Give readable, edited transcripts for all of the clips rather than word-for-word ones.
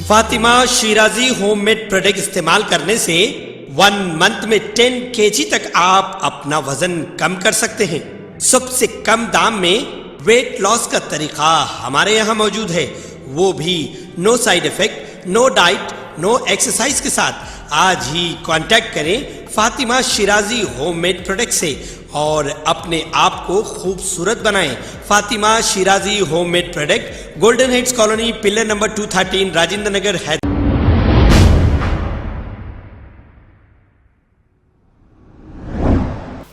Fatima Shirazi homemade product इस्तेमाल करने से 1 मंथ में 10 kg तक आप अपना वजन कम कर सकते हैं। सबसे कम दाम में वेट लॉस का तरीका हमारे यहाँ मौजूद है, वो भी no side effect, no diet, no exercise के साथ। आज ही कांटेक्ट करें फातिमा शिराजी होममेड प्रोडक्ट से और अपने आप को खूबसूरत बनाएं। Fatima Shirazi homemade product, golden heads colony, pillar number 213, Rajendra Nagar, Hyderabad.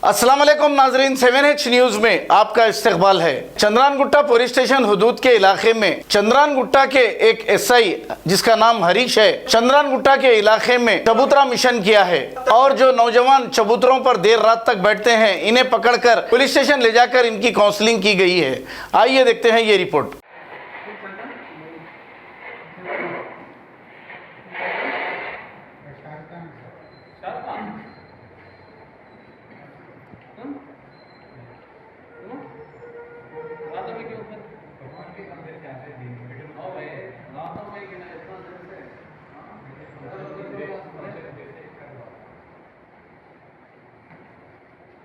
अस्सलाम वालेकुम नाजरीन, 7H न्यूज में आपका इस्तकबाल है। चंद्रान गुट्टा पुलिस स्टेशन हुदूद के इलाके में चंद्रान गुट्टा के एक SI जिसका नाम हरीश है, चंद्रान गुट्टा के इलाके में चबूतरा मिशन किया है और जो नौजवान चबूतरों पर देर रात तक बैठते हैं, इन्हें पकड़कर पुलिस स्टेशन ले जाकर इनकी काउंसलिंग की गई है। आइए देखते हैं ये रिपोर्ट।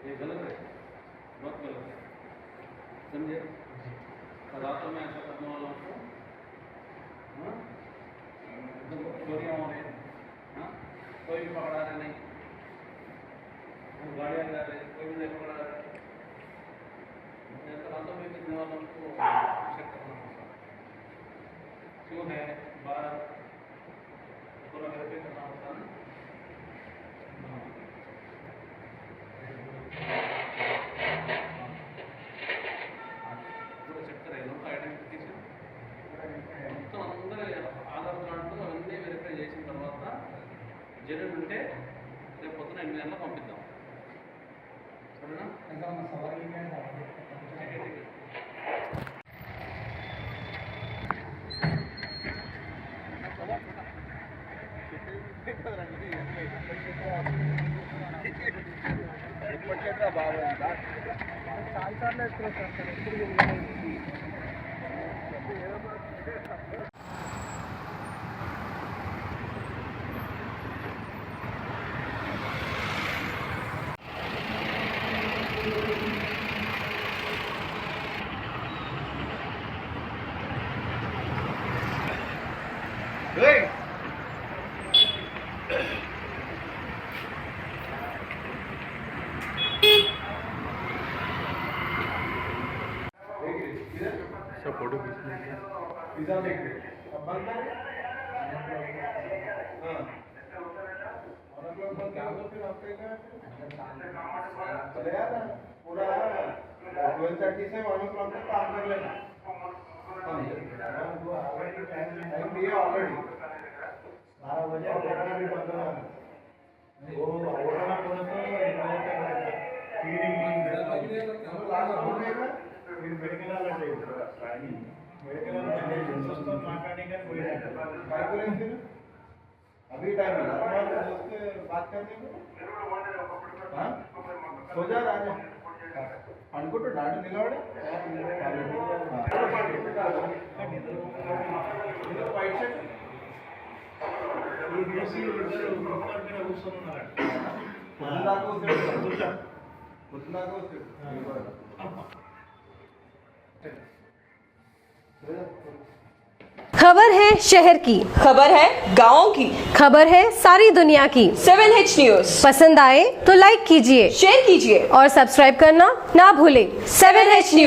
ये गलत है, बहुत गलत है, समझे? रातों में ऐसा करने वालों को चोरियाँ हो रही, कोई भी पकड़ा रहे नहीं, गाड़ियाँ जा रहे, कोई भी नहीं पकड़ा रहे। रातों में करने वालों को चेक करना होगा, क्यों है बाहर पूरा वेरीफाई करना होता है। మొత్తం అందరూ ఆధార్ కార్డు అవన్నీ వెరిఫై చేసిన తర్వాత జెన్యున్ ఉంటే రేపు పొద్దున 8 గంటలకు పంపిద్దాం, సరేనా? फोटो खींचने पिज़्ज़ा देख रहे अब बंद कर। हाँ और अब लोग बंद कर दो, फिर हफ्ते का चलेगा ना पूरा 12:30 से 1 o'clock तक काम कर लेना। टाइम दिया ऑलरेडी 12 बजे भी बंद होना वो ओवरना पूरा तो 1 बजे तक लास्ट हो जाएगा। फिर मेडिकल वाला मेडिकल अभी टाइम मिला दोस्त से बात करने को। हाँ सो जा राजा అనుకుంటూ డాడీ నిలబడి వైట్ షర్ట్ खबर है शहर की, खबर है गाँव की, खबर है सारी दुनिया की। 7H न्यूज पसंद आए तो लाइक कीजिए, शेयर कीजिए और सब्सक्राइब करना ना भूलें। 7H news.